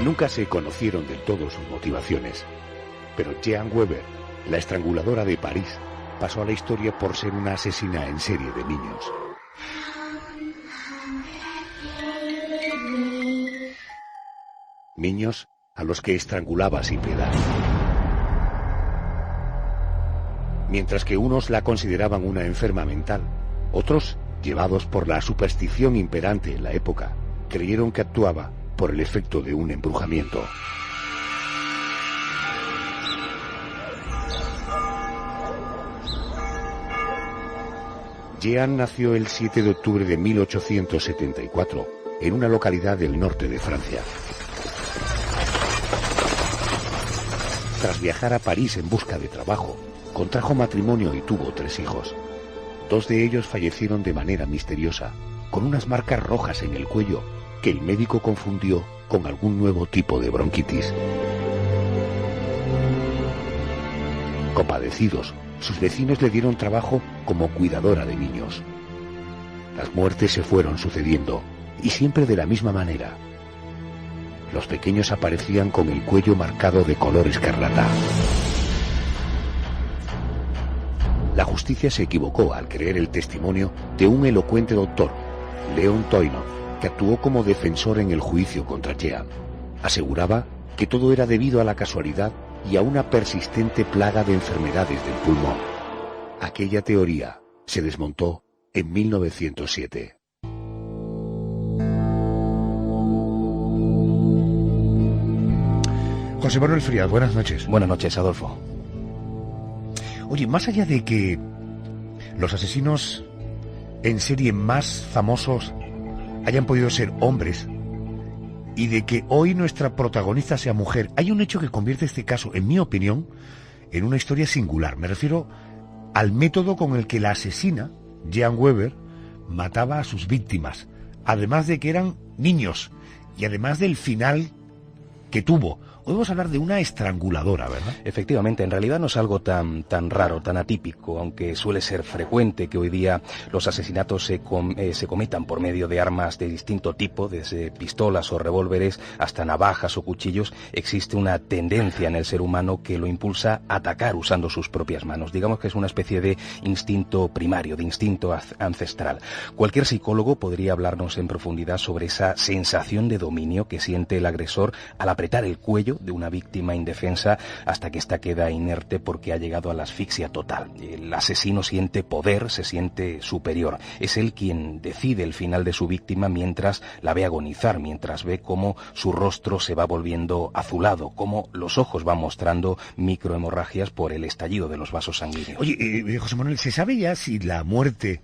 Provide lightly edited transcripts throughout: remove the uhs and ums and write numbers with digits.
Nunca se conocieron del todo sus motivaciones, pero Jean Weber, la estranguladora de París, pasó a la historia por ser una asesina en serie de niños. Niños a los que estrangulaba sin piedad. Mientras que unos la consideraban una enferma mental, otros, llevados por la superstición imperante en la época, creyeron que actuaba por el efecto de un embrujamiento. Jean nació el 7 de octubre de 1874 en una localidad del norte de Francia. Tras viajar a París en busca de trabajo, contrajo matrimonio y tuvo 3 hijos. 2 de ellos fallecieron de manera misteriosa, con unas marcas rojas en el cuello que el médico confundió con algún nuevo tipo de bronquitis. Compadecidos, sus vecinos le dieron trabajo como cuidadora de niños. Las muertes se fueron sucediendo, y siempre de la misma manera. Los pequeños aparecían con el cuello marcado de color escarlata. La justicia se equivocó al creer el testimonio de un elocuente doctor, Léon Toynot, que actuó como defensor en el juicio contra Jean. Aseguraba que todo era debido a la casualidad y a una persistente plaga de enfermedades del pulmón. Aquella teoría se desmontó en 1907. José Manuel Frías, buenas noches. Buenas noches, Adolfo. Oye, más allá de que los asesinos en serie más famosos hayan podido ser hombres y de que hoy nuestra protagonista sea mujer, hay un hecho que convierte este caso, en mi opinión, en una historia singular. Me refiero al método con el que la asesina, Jean Weber, mataba a sus víctimas, además de que eran niños y además del final que tuvo. Hoy vamos a hablar de una estranguladora, ¿verdad? Efectivamente, en realidad no es algo tan raro, tan atípico, aunque suele ser frecuente que hoy día los asesinatos se cometan por medio de armas de distinto tipo, desde pistolas o revólveres hasta navajas o cuchillos. Existe una tendencia en el ser humano que lo impulsa a atacar usando sus propias manos. Digamos que es una especie de instinto primario, de instinto ancestral. Cualquier psicólogo podría hablarnos en profundidad sobre esa sensación de dominio que siente el agresor al apretar el cuello de una víctima indefensa hasta que ésta queda inerte porque ha llegado a la asfixia total. El asesino siente poder, se siente superior. Es él quien decide el final de su víctima mientras la ve agonizar, mientras ve cómo su rostro se va volviendo azulado, cómo los ojos van mostrando microhemorragias por el estallido de los vasos sanguíneos. Oye, José Manuel, ¿se sabe ya si la muerte,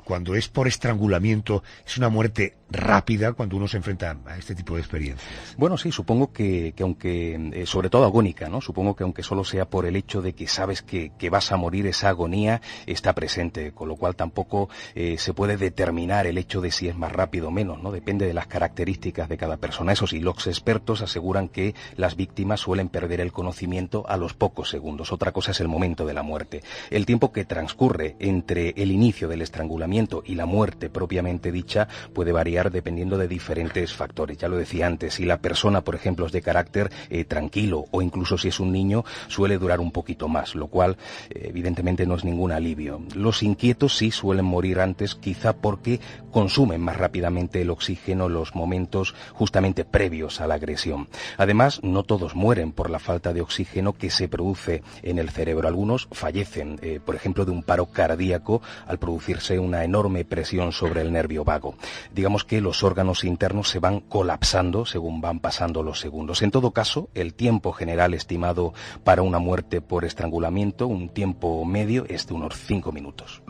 cuando es por estrangulamiento, es una muerte rápida cuando uno se enfrenta a este tipo de experiencias? Bueno, sí, supongo que aunque, sobre todo agónica, ¿no? Supongo que aunque solo sea por el hecho de que sabes que vas a morir, esa agonía está presente, con lo cual tampoco se puede determinar el hecho de si es más rápido o menos, ¿no? Depende de las características de cada persona. Eso sí, los expertos aseguran que las víctimas suelen perder el conocimiento a los pocos segundos. Otra cosa es el momento de la muerte. El tiempo que transcurre entre el inicio del estrangulamiento y la muerte propiamente dicha puede variar dependiendo de diferentes factores. Ya lo decía antes, si la persona, por ejemplo, es de carácter tranquilo o incluso si es un niño, suele durar un poquito más, lo cual evidentemente no es ningún alivio. Los inquietos sí suelen morir antes, quizá porque consumen más rápidamente el oxígeno en los momentos justamente previos a la agresión. Además, no todos mueren por la falta de oxígeno que se produce en el cerebro. Algunos fallecen, por ejemplo, de un paro cardíaco al producirse una enorme presión sobre el nervio vago. Digamos que los órganos internos se van colapsando según van pasando los segundos. En todo caso, el tiempo general estimado para una muerte por estrangulamiento, un tiempo medio, es de unos 5 minutos.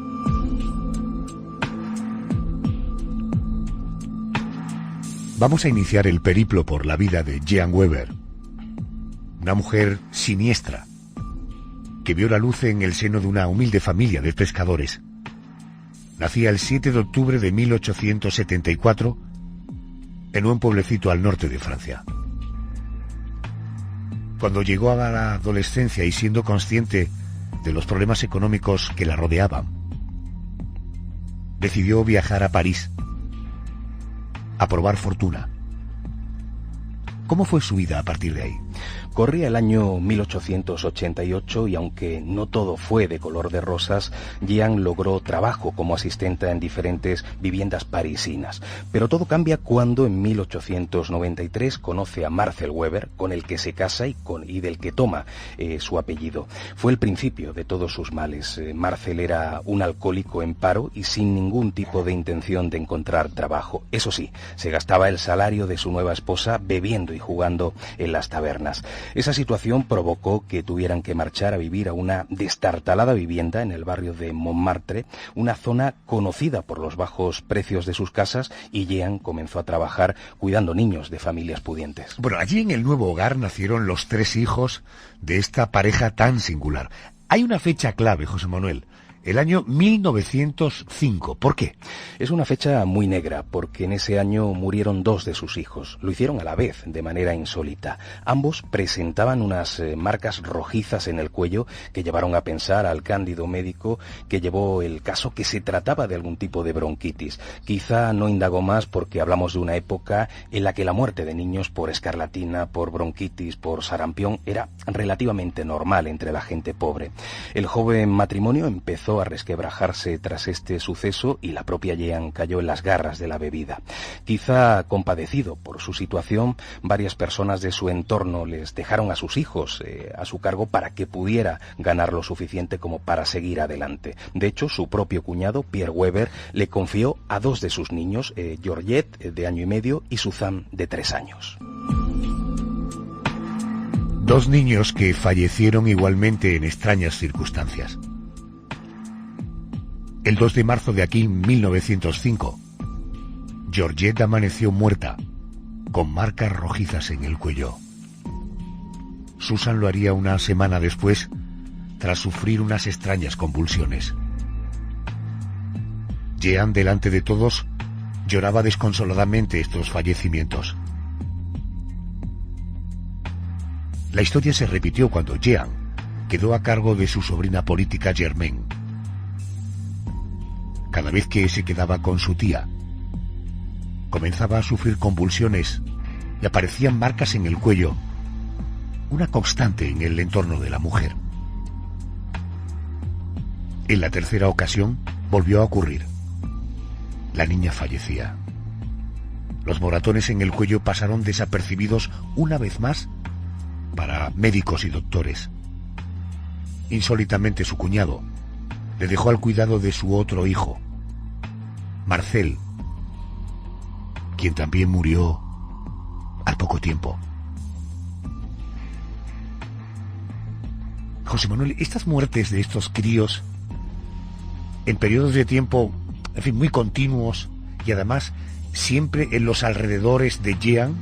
Vamos a iniciar el periplo por la vida de Jean Weber, una mujer siniestra que vio la luz en el seno de una humilde familia de pescadores. Nacía el 7 de octubre de 1874 en un pueblecito al norte de Francia. Cuando llegó a la adolescencia y siendo consciente de los problemas económicos que la rodeaban, decidió viajar a París a probar fortuna. ¿Cómo fue su vida a partir de ahí? Corría el año 1888 y aunque no todo fue de color de rosas, Jean logró trabajo como asistente en diferentes viviendas parisinas. Pero todo cambia cuando en 1893 conoce a Marcel Weber, con el que se casa y del que toma su apellido. Fue el principio de todos sus males. Marcel era un alcohólico en paro y sin ningún tipo de intención de encontrar trabajo. Eso sí, se gastaba el salario de su nueva esposa bebiendo y jugando en las tabernas. Esa situación provocó que tuvieran que marchar a vivir a una destartalada vivienda en el barrio de Montmartre, una zona conocida por los bajos precios de sus casas, y Jean comenzó a trabajar cuidando niños de familias pudientes. Bueno, allí en el nuevo hogar nacieron los 3 hijos de esta pareja tan singular. Hay una fecha clave, José Manuel. El año 1905. ¿Por qué? Es una fecha muy negra porque en ese año murieron 2 de sus hijos. Lo hicieron a la vez, de manera insólita. Ambos presentaban unas marcas rojizas en el cuello que llevaron a pensar al cándido médico que llevó el caso que se trataba de algún tipo de bronquitis. Quizá no indagó más porque hablamos de una época en la que la muerte de niños por escarlatina, por bronquitis, por sarampión era relativamente normal entre la gente pobre. El joven matrimonio empezó a resquebrajarse tras este suceso y la propia Jean cayó en las garras de la bebida. Quizá compadecido por su situación, varias personas de su entorno les dejaron a sus hijos a su cargo para que pudiera ganar lo suficiente como para seguir adelante. De hecho, su propio cuñado, Pierre Weber, le confió a 2 de sus niños, Georgette, de 1 año y medio, y Suzanne, de 3 años. 2 niños que fallecieron igualmente en extrañas circunstancias. El 2 de marzo de aquí, 1905, Georgette amaneció muerta, con marcas rojizas en el cuello. Susan lo haría una semana después, tras sufrir unas extrañas convulsiones. Jean, delante de todos, lloraba desconsoladamente estos fallecimientos. La historia se repitió cuando Jean quedó a cargo de su sobrina política Germaine. Cada vez que se quedaba con su tía, comenzaba a sufrir convulsiones y aparecían marcas en el cuello, una constante en el entorno de la mujer. En la tercera ocasión volvió a ocurrir. La niña fallecía. Los moratones en el cuello pasaron desapercibidos una vez más para médicos y doctores. Insólitamente su cuñado le dejó al cuidado de su otro hijo, Marcel, quien también murió al poco tiempo. José Manuel, estas muertes de estos críos en periodos de tiempo, en fin, muy continuos, y además siempre en los alrededores de Jean,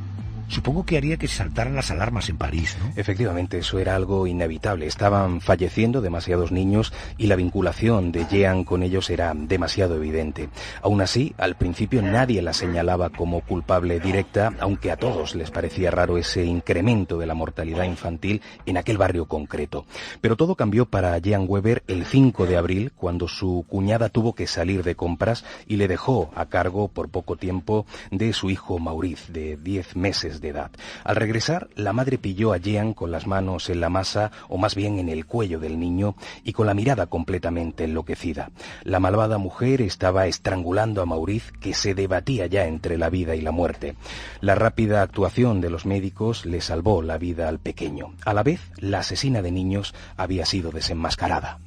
supongo que haría que saltaran las alarmas en París, ¿no? Efectivamente, eso era algo inevitable. Estaban falleciendo demasiados niños y la vinculación de Jean con ellos era demasiado evidente. Aún así, al principio nadie la señalaba como culpable directa, aunque a todos les parecía raro ese incremento de la mortalidad infantil en aquel barrio concreto. Pero todo cambió para Jean Weber el 5 de abril, cuando su cuñada tuvo que salir de compras y le dejó a cargo por poco tiempo de su hijo Maurice, de 10 meses de edad. Al regresar, la madre pilló a Jean con las manos en la masa, o más bien en el cuello del niño, y con la mirada completamente enloquecida. La malvada mujer estaba estrangulando a Maurice, que se debatía ya entre la vida y la muerte. La rápida actuación de los médicos le salvó la vida al pequeño. A la vez, la asesina de niños había sido desenmascarada.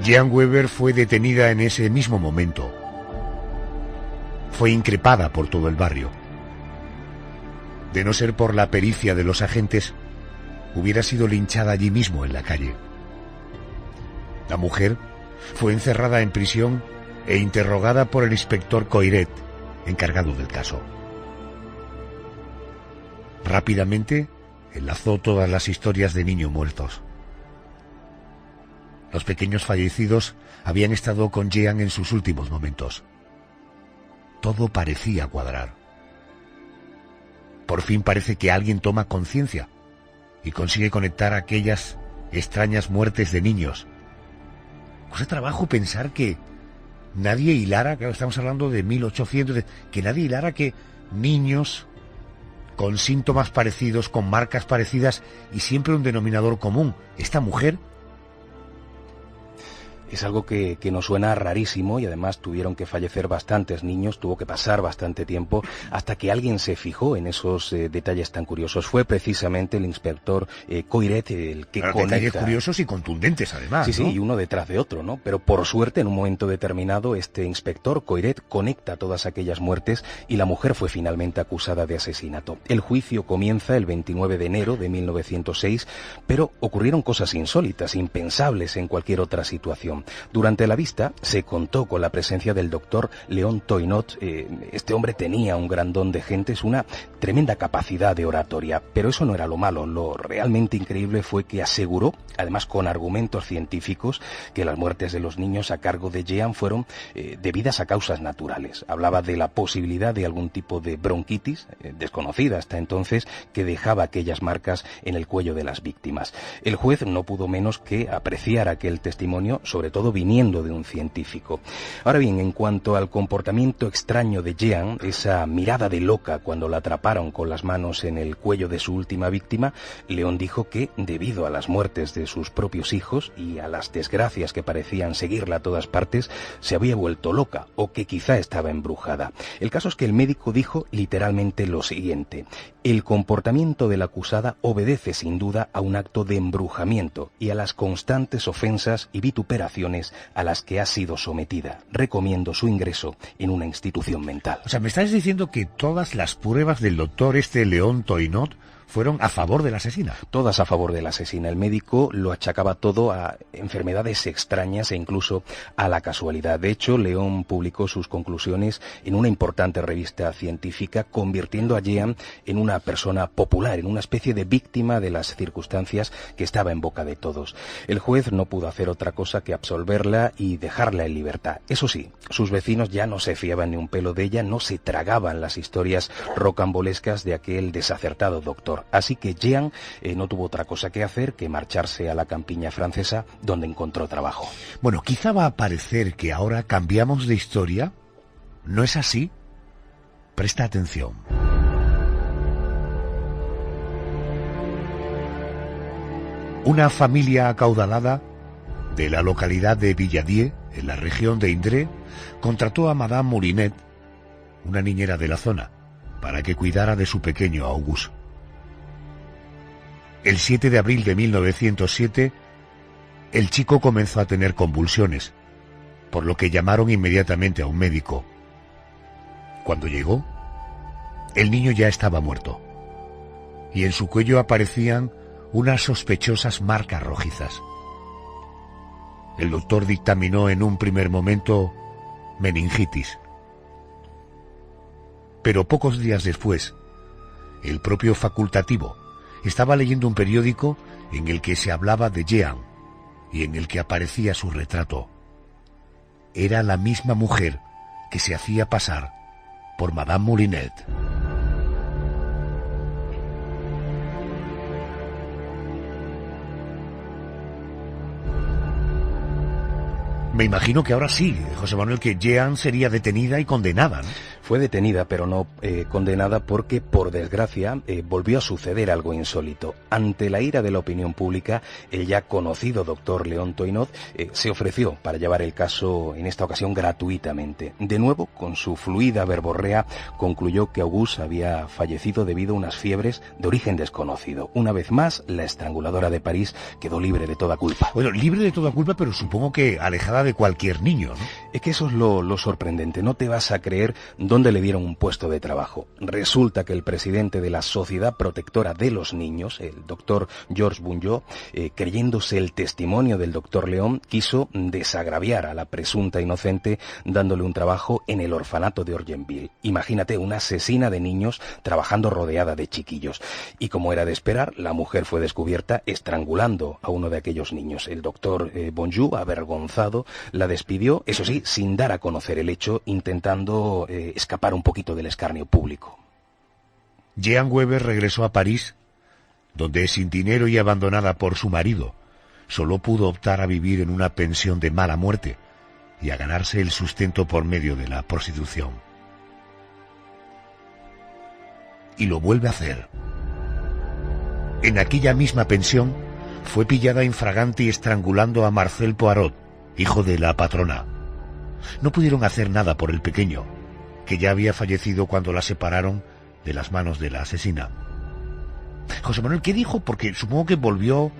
Jean Weber fue detenida en ese mismo momento. Fue increpada por todo el barrio. De no ser por la pericia de los agentes, hubiera sido linchada allí mismo en la calle. La mujer fue encerrada en prisión e interrogada por el inspector Coiret, encargado del caso. Rápidamente enlazó todas las historias de niños muertos. Los pequeños fallecidos habían estado con Jean en sus últimos momentos. Todo parecía cuadrar. Por fin parece que alguien toma conciencia y consigue conectar aquellas extrañas muertes de niños. Cuesta trabajo pensar que nadie hilara, claro, estamos hablando de 1800, que nadie hilara que niños con síntomas parecidos, con marcas parecidas y siempre un denominador común. Esta mujer. Es algo que nos suena rarísimo y además tuvieron que fallecer bastantes niños, tuvo que pasar bastante tiempo hasta que alguien se fijó en esos detalles tan curiosos. Fue precisamente el inspector Coiret el que conecta... Detalles curiosos y contundentes además, Sí, ¿no? y uno detrás de otro, ¿no? Pero por suerte en un momento determinado este inspector Coiret conecta todas aquellas muertes y la mujer fue finalmente acusada de asesinato. El juicio comienza el 29 de enero de 1906, pero ocurrieron cosas insólitas, impensables en cualquier otra situación. Durante la vista se contó con la presencia del doctor Léon Toinot. Este hombre tenía un gran don de gentes, una tremenda capacidad de oratoria, pero eso no era lo malo. Lo realmente increíble fue que aseguró, además con argumentos científicos, que las muertes de los niños a cargo de Jean fueron debidas a causas naturales. Hablaba de la posibilidad de algún tipo de bronquitis, desconocida hasta entonces, que dejaba aquellas marcas en el cuello de las víctimas. El juez no pudo menos que apreciar aquel testimonio, sobre todo viniendo de un científico. Ahora bien, en cuanto al comportamiento extraño de Jean, esa mirada de loca cuando la atraparon con las manos en el cuello de su última víctima, León dijo que, debido a las muertes de sus propios hijos y a las desgracias que parecían seguirla a todas partes, se había vuelto loca o que quizá estaba embrujada. El caso es que el médico dijo literalmente lo siguiente: el comportamiento de la acusada obedece sin duda a un acto de embrujamiento y a las constantes ofensas y vituperaciones a las que ha sido sometida. Recomiendo su ingreso en una institución mental. O sea, me estás diciendo que todas las pruebas del doctor Léon Toinot fueron a favor de la asesina. Todas a favor de la asesina. El médico lo achacaba todo a enfermedades extrañas e incluso a la casualidad. De hecho, León publicó sus conclusiones en una importante revista científica, convirtiendo a Jean en una persona popular, en una especie de víctima de las circunstancias que estaba en boca de todos. El juez no pudo hacer otra cosa que absolverla y dejarla en libertad. Eso sí, sus vecinos ya no se fiaban ni un pelo de ella, no se tragaban las historias rocambolescas de aquel desacertado doctor. Así que Jean no tuvo otra cosa que hacer que marcharse a la campiña francesa, donde encontró trabajo. Bueno, quizá va a parecer que ahora cambiamos de historia. ¿No es así? Presta atención. Una familia acaudalada de la localidad de Villadieu, en la región de Indre, contrató a Madame Moulinet, una niñera de la zona, para que cuidara de su pequeño Auguste. El 7 de abril de 1907, el chico comenzó a tener convulsiones, por lo que llamaron inmediatamente a un médico. Cuando llegó, el niño ya estaba muerto, y en su cuello aparecían unas sospechosas marcas rojizas. El doctor dictaminó en un primer momento meningitis. Pero pocos días después, el propio facultativo estaba leyendo un periódico en el que se hablaba de Jean y en el que aparecía su retrato. Era la misma mujer que se hacía pasar por Madame Moulinet. Me imagino que ahora sí, José Manuel, que Jean sería detenida y condenada, ¿no? Fue detenida, pero no condenada, porque, por desgracia, volvió a suceder algo insólito. Ante la ira de la opinión pública, el ya conocido doctor Léon Toinot se ofreció para llevar el caso, en esta ocasión, gratuitamente. De nuevo, con su fluida verborrea, concluyó que Auguste había fallecido debido a unas fiebres de origen desconocido. Una vez más, la estranguladora de París quedó libre de toda culpa. Bueno, libre de toda culpa, pero supongo que alejada de cualquier niño, ¿no? Es que eso es lo sorprendente. No te vas a creer dónde le dieron un puesto de trabajo. Resulta que el presidente de la Sociedad Protectora de los Niños, el doctor Georges Bunjot, creyéndose el testimonio del doctor León, quiso desagraviar a la presunta inocente dándole un trabajo en el orfanato de Orgenville. Imagínate, una asesina de niños trabajando rodeada de chiquillos. Y como era de esperar, la mujer fue descubierta estrangulando a uno de aquellos niños. El doctor Bunjot, avergonzado, la despidió, eso sí, sin dar a conocer el hecho, intentando escapar un poquito del escarnio público. Jean Weber regresó a París donde sin dinero y abandonada por su marido, solo pudo optar a vivir en una pensión de mala muerte y a ganarse el sustento por medio de la prostitución. Y lo vuelve a hacer. En aquella misma pensión fue pillada infraganti estrangulando a Marcel Poirot, hijo de la patrona. No pudieron hacer nada por el pequeño, que ya había fallecido cuando la separaron de las manos de la asesina. José Manuel, ¿qué dijo? Porque supongo que volvió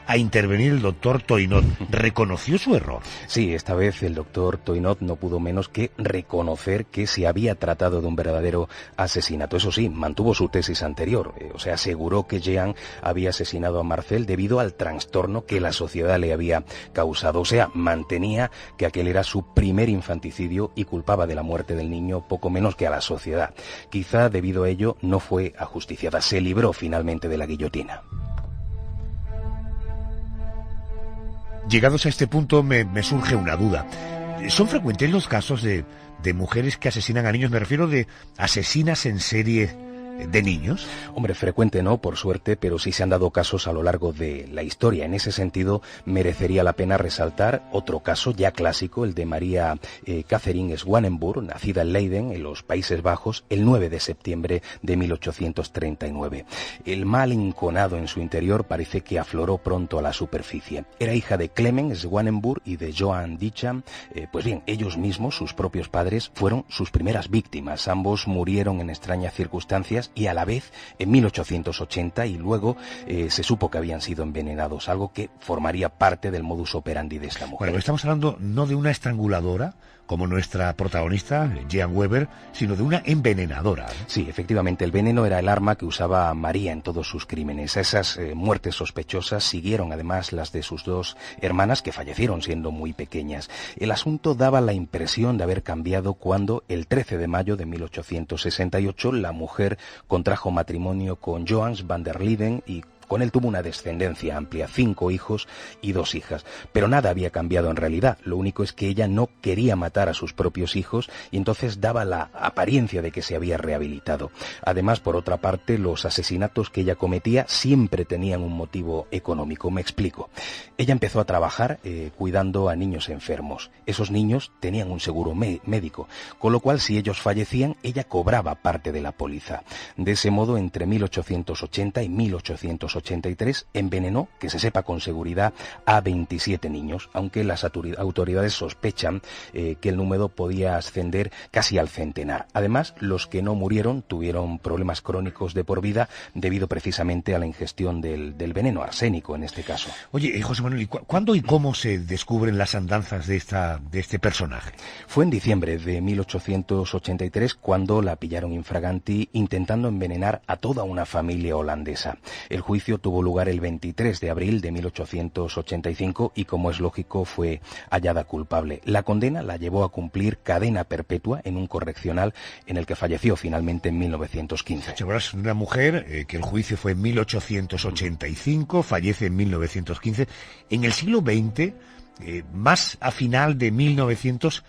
a intervenir el doctor Toinot. ¿Reconoció su error? Sí, esta vez el doctor Toinot no pudo menos que reconocer que se había tratado de un verdadero asesinato. Eso sí, mantuvo su tesis anterior. Aseguró que Jean había asesinado a Marcel debido al trastorno que la sociedad le había causado. Mantenía que aquel era su primer infanticidio y culpaba de la muerte del niño poco menos que a la sociedad. Quizá debido a ello no fue ajusticiada. Se libró finalmente de la guillotina. Llegados a este punto me surge una duda. ¿Son frecuentes los casos de mujeres que asesinan a niños? Me refiero de asesinas en serie de niños. Hombre, frecuente no, por suerte, pero sí se han dado casos a lo largo de la historia. En ese sentido, merecería la pena resaltar otro caso ya clásico, el de María Catherine Swanenburg, nacida en Leiden, en los Países Bajos, el 9 de septiembre de 1839. El mal enconado en su interior parece que afloró pronto a la superficie. Era hija de Clement Swanenburg y de Joan Dicham. Pues bien, ellos mismos, sus propios padres, fueron sus primeras víctimas. Ambos murieron en extrañas circunstancias y a la vez en 1880 y luego se supo que habían sido envenenados, algo que formaría parte del modus operandi de esta mujer. Bueno, estamos hablando no de una estranguladora, como nuestra protagonista, Jean Weber, sino de una envenenadora, ¿no? Sí, efectivamente, el veneno era el arma que usaba María en todos sus crímenes. A esas muertes sospechosas siguieron además las de sus dos hermanas, que fallecieron siendo muy pequeñas. El asunto daba la impresión de haber cambiado cuando, el 13 de mayo de 1868, la mujer contrajo matrimonio con Johannes van der Linden y con él tuvo una descendencia amplia, 5 hijos y 2 hijas. Pero nada había cambiado en realidad. Lo único es que ella no quería matar a sus propios hijos y entonces daba la apariencia de que se había rehabilitado. Además, por otra parte, los asesinatos que ella cometía siempre tenían un motivo económico. Me explico. Ella empezó a trabajar cuidando a niños enfermos. Esos niños tenían un seguro médico, con lo cual si ellos fallecían, ella cobraba parte de la póliza. De ese modo, entre 1880 y 1883 envenenó, que se sepa con seguridad, a 27 niños, aunque las autoridades sospechan que el número podía ascender casi al centenar. Además, los que no murieron tuvieron problemas crónicos de por vida debido precisamente a la ingestión del veneno, arsénico en este caso. Oye, José Manuel, ¿cuándo y cómo se descubren las andanzas de este personaje? Fue en diciembre de 1883 cuando la pillaron infraganti intentando envenenar a toda una familia holandesa. El juicio tuvo lugar el 23 de abril de 1885 y, como es lógico, fue hallada culpable. La condena la llevó a cumplir cadena perpetua en un correccional en el que falleció finalmente en 1915. Es una mujer que el juicio fue en 1885, fallece en 1915. En el siglo XX, más a final de 1900,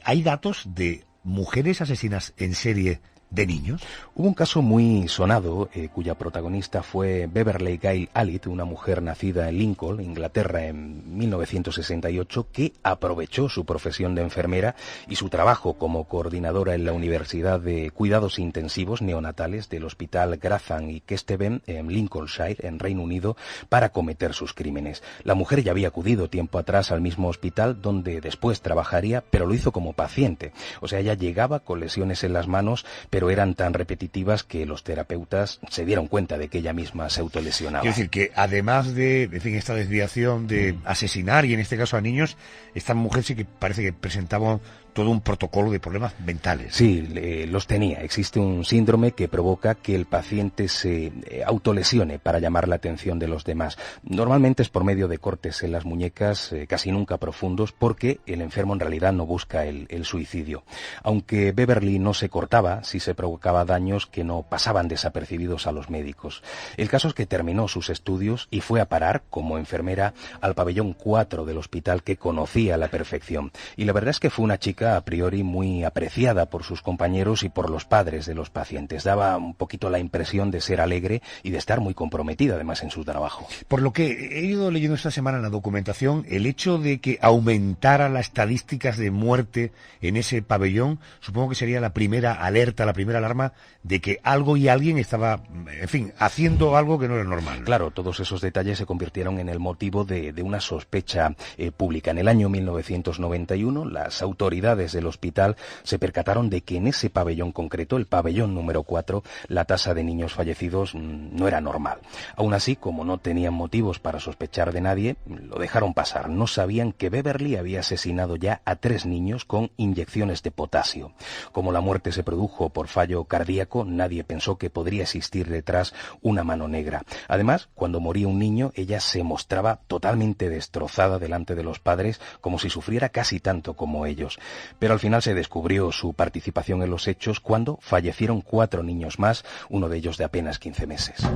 hay datos de mujeres asesinas en serie de niños. Hubo un caso muy sonado cuya protagonista fue Beverly Gail Allitt, una mujer nacida en Lincoln, Inglaterra, en 1968, que aprovechó su profesión de enfermera y su trabajo como coordinadora en la Universidad de Cuidados Intensivos Neonatales del Hospital Grantham y Kesteven en Lincolnshire, en Reino Unido, para cometer sus crímenes. La mujer ya había acudido tiempo atrás al mismo hospital donde después trabajaría, pero lo hizo como paciente. Ella llegaba con lesiones en las manos, pero eran tan repetitivas que los terapeutas se dieron cuenta de que ella misma se autolesionaba. Quiero decir que además de esta desviación de asesinar, y en este caso a niños, esta mujer sí que parece que presentaba todo un protocolo de problemas mentales. Sí, los tenía. Existe un síndrome que provoca que el paciente se autolesione para llamar la atención de los demás. Normalmente es por medio de cortes en las muñecas, casi nunca profundos, porque el enfermo en realidad no busca el suicidio. Aunque Beverly no se cortaba, sí se provocaba daños que no pasaban desapercibidos a los médicos. El caso es que terminó sus estudios y fue a parar como enfermera al pabellón 4 del hospital, que conocía a la perfección. Y la verdad es que fue una chica a priori muy apreciada por sus compañeros y por los padres de los pacientes. Daba un poquito la impresión de ser alegre y de estar muy comprometida además en su trabajo. Por lo que he ido leyendo esta semana en la documentación, el hecho de que aumentara las estadísticas de muerte en ese pabellón, supongo que sería la primera alerta, la primera alarma de que algo y alguien estaba, en fin, haciendo algo que no era normal. Claro, todos esos detalles se convirtieron en el motivo de una sospecha pública. En el año 1991, las autoridades del hospital se percataron de que en ese pabellón concreto, el pabellón número 4, la tasa de niños fallecidos no era normal. Aún así, como no tenían motivos para sospechar de nadie, lo dejaron pasar. No sabían que Beverly había asesinado ya a 3 niños con inyecciones de potasio. Como la muerte se produjo por fallo cardíaco, nadie pensó que podría existir detrás una mano negra. Además, cuando moría un niño, ella se mostraba totalmente destrozada delante de los padres, como si sufriera casi tanto como ellos. Pero al final se descubrió su participación en los hechos cuando fallecieron 4 niños más, uno de ellos de apenas 15 meses.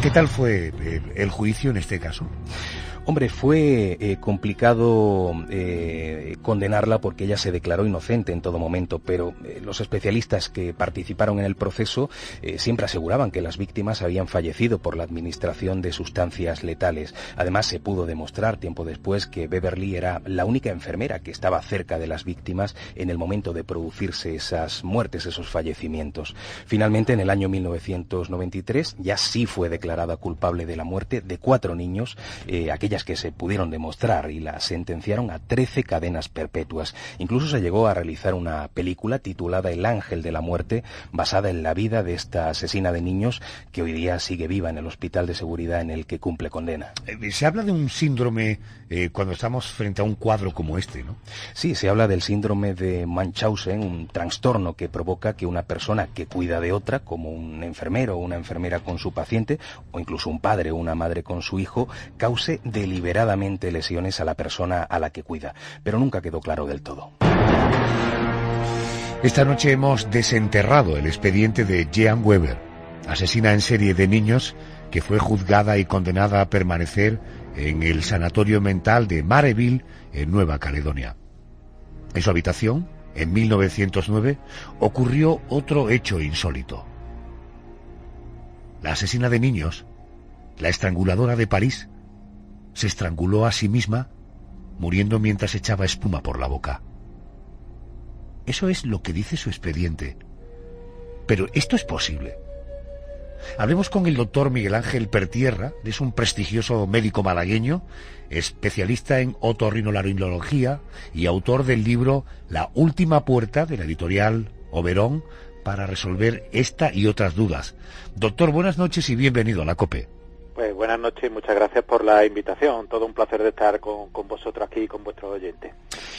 ¿Qué tal fue el juicio en este caso? Hombre, fue complicado condenarla porque ella se declaró inocente en todo momento, pero los especialistas que participaron en el proceso siempre aseguraban que las víctimas habían fallecido por la administración de sustancias letales. Además, se pudo demostrar tiempo después que Beverly era la única enfermera que estaba cerca de las víctimas en el momento de producirse esas muertes, esos fallecimientos. Finalmente, en el año 1993, ya sí fue declarada culpable de la muerte de 4 niños, aquellas que se pudieron demostrar, y la sentenciaron a 13 cadenas perpetuas. Incluso se llegó a realizar una película titulada El Ángel de la Muerte, basada en la vida de esta asesina de niños que hoy día sigue viva en el hospital de seguridad en el que cumple condena. Se habla de un síndrome cuando estamos frente a un cuadro como este, ¿no? Sí, se habla del síndrome de Munchausen, un trastorno que provoca que una persona que cuida de otra, como un enfermero o una enfermera con su paciente, o incluso un padre o una madre con su hijo, cause deliberadamente lesiones a la persona a la que cuida, pero nunca quedó claro del todo. Esta noche hemos desenterrado el expediente de Jean Weber, asesina en serie de niños que fue juzgada y condenada a permanecer en el sanatorio mental de Mareville, en Nueva Caledonia. En su habitación, en 1909, ocurrió otro hecho insólito. La asesina de niños, la estranguladora de París, se estranguló a sí misma, muriendo mientras echaba espuma por la boca. Eso es lo que dice su expediente. Pero ¿esto es posible? Hablemos con el doctor Miguel Ángel Pertierra, es un prestigioso médico malagueño, especialista en otorrinolaringología y autor del libro La última puerta, de la editorial Oberón, para resolver esta y otras dudas. Doctor, buenas noches y bienvenido a la COPE. Pues buenas noches y muchas gracias por la invitación. Todo un placer de estar con vosotros aquí y con vuestros oyentes.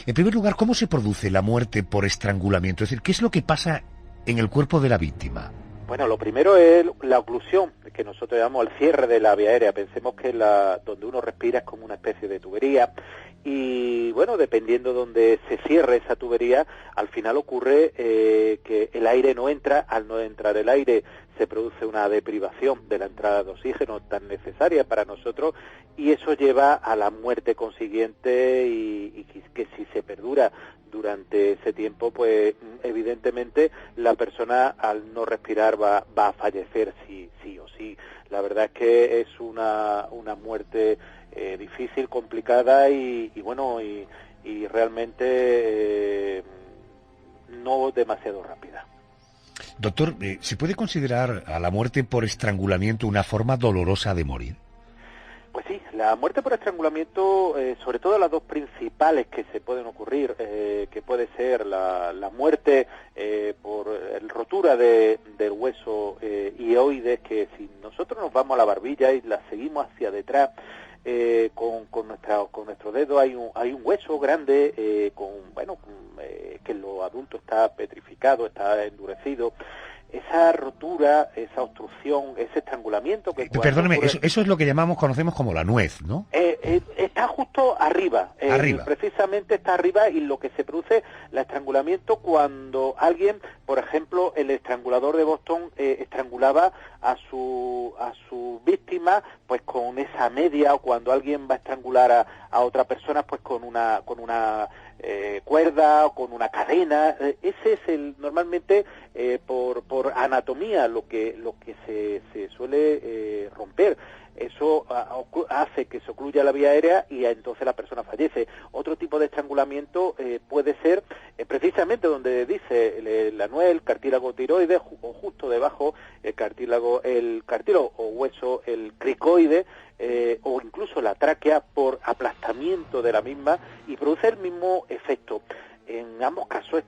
En primer lugar, ¿cómo se produce la muerte por estrangulamiento? Es decir, ¿qué es lo que pasa en el cuerpo de la víctima? Bueno, lo primero es la oclusión, que nosotros llamamos el cierre de la vía aérea. Pensemos que donde uno respira es como una especie de tubería. Y bueno, dependiendo donde se cierre esa tubería, al final ocurre que el aire no entra. Al no entrar el aire se produce una deprivación de la entrada de oxígeno tan necesaria para nosotros, y eso lleva a la muerte consiguiente, y que si se perdura durante ese tiempo, pues evidentemente la persona al no respirar va a fallecer sí o sí. La verdad es que es una muerte difícil, complicada y realmente no demasiado rápida. Doctor, ¿se puede considerar a la muerte por estrangulamiento una forma dolorosa de morir? Pues sí, la muerte por estrangulamiento, sobre todo las dos principales que se pueden ocurrir, que puede ser la muerte por rotura del hueso hioides, que si nosotros nos vamos a la barbilla y la seguimos hacia detrás, con nuestro dedo hay un hueso grande que en los adultos está petrificado, está endurecido. esa rotura, esa obstrucción, ese estrangulamiento que perdóneme, eso es lo que conocemos como la nuez, ¿no? Está justo arriba, precisamente está arriba, y lo que se produce el estrangulamiento cuando alguien, por ejemplo, el estrangulador de Boston estrangulaba a su víctima pues con esa media, o cuando alguien va a estrangular a otra persona pues con una cuerda o con una cadena. Ese es normalmente por anatomía lo que se suele romper. Eso hace que se ocluya la vía aérea y entonces la persona fallece. Otro tipo de estrangulamiento puede ser precisamente donde dice la nuez, el cartílago tiroides, o justo debajo el cartílago o hueso, el cricoide, o incluso la tráquea, por aplastamiento de la misma, y produce el mismo efecto. En ambos casos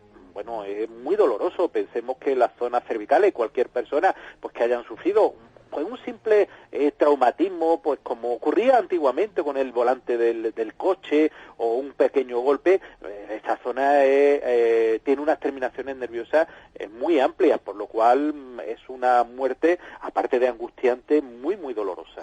es muy doloroso. Pensemos que las zonas cervicales, cualquier persona pues que hayan sufrido pues un simple traumatismo, pues como ocurría antiguamente con el volante del coche, o un pequeño golpe, esta zona tiene unas terminaciones nerviosas muy amplias, por lo cual es una muerte, aparte de angustiante, muy, muy dolorosa.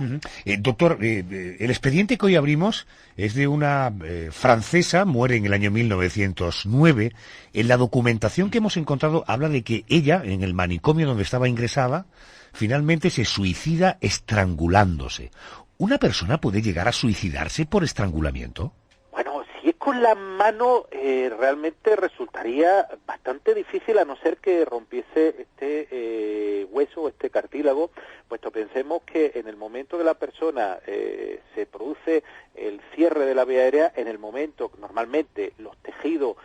Doctor, el expediente que hoy abrimos es de una francesa, muere en el año 1909. En la documentación que hemos encontrado habla de que ella, en el manicomio donde estaba ingresada, finalmente se suicida estrangulándose. ¿Una persona puede llegar a suicidarse por estrangulamiento? Bueno, si es con la mano, realmente resultaría bastante difícil, a no ser que rompiese este hueso, este cartílago, puesto pensemos que en el momento que la persona se produce el cierre de la vía aérea, en el momento que normalmente los tejidos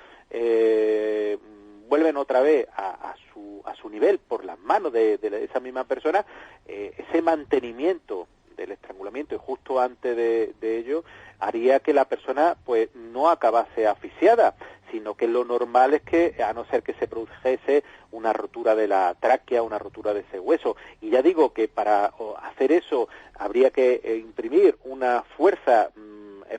vuelven otra vez a su nivel por las manos de esa misma persona, ese mantenimiento del estrangulamiento, y justo antes de ello, haría que la persona pues no acabase asfixiada, sino que lo normal es que, a no ser que se produjese una rotura de la tráquea, una rotura de ese hueso. Y ya digo que para hacer eso habría que imprimir una fuerza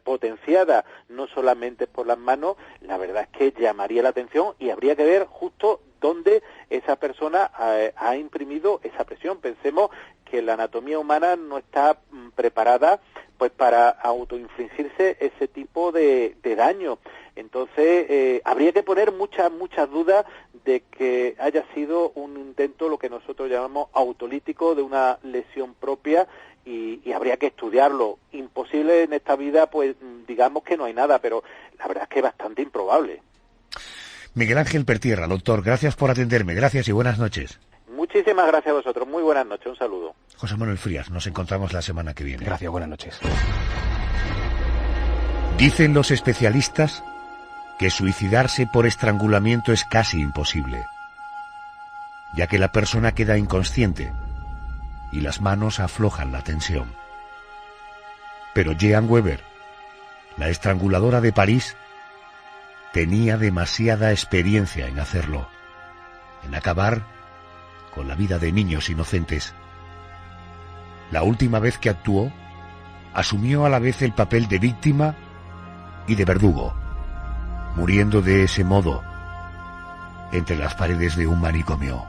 potenciada, no solamente por las manos. La verdad es que llamaría la atención, y habría que ver justo dónde esa persona ha imprimido esa presión. Pensemos que la anatomía humana no está preparada pues para autoinfligirse ese tipo de daño. Entonces habría que poner muchas dudas de que haya sido un intento, lo que nosotros llamamos autolítico, de una lesión propia, y habría que estudiarlo. Imposible en esta vida, pues digamos que no hay nada, pero la verdad es que es bastante improbable. Miguel Ángel Pertierra, doctor, gracias por atenderme, gracias y buenas noches. Muchísimas gracias a vosotros, muy buenas noches, un saludo. José Manuel Frías, nos encontramos la semana que viene. Gracias, buenas noches. Dicen los especialistas que suicidarse por estrangulamiento es casi imposible, ya que la persona queda inconsciente y las manos aflojan la tensión. Pero Jean Weber, la estranguladora de París, tenía demasiada experiencia en hacerlo, en acabar con la vida de niños inocentes. La última vez que actuó, asumió a la vez el papel de víctima y de verdugo, muriendo de ese modo entre las paredes de un manicomio.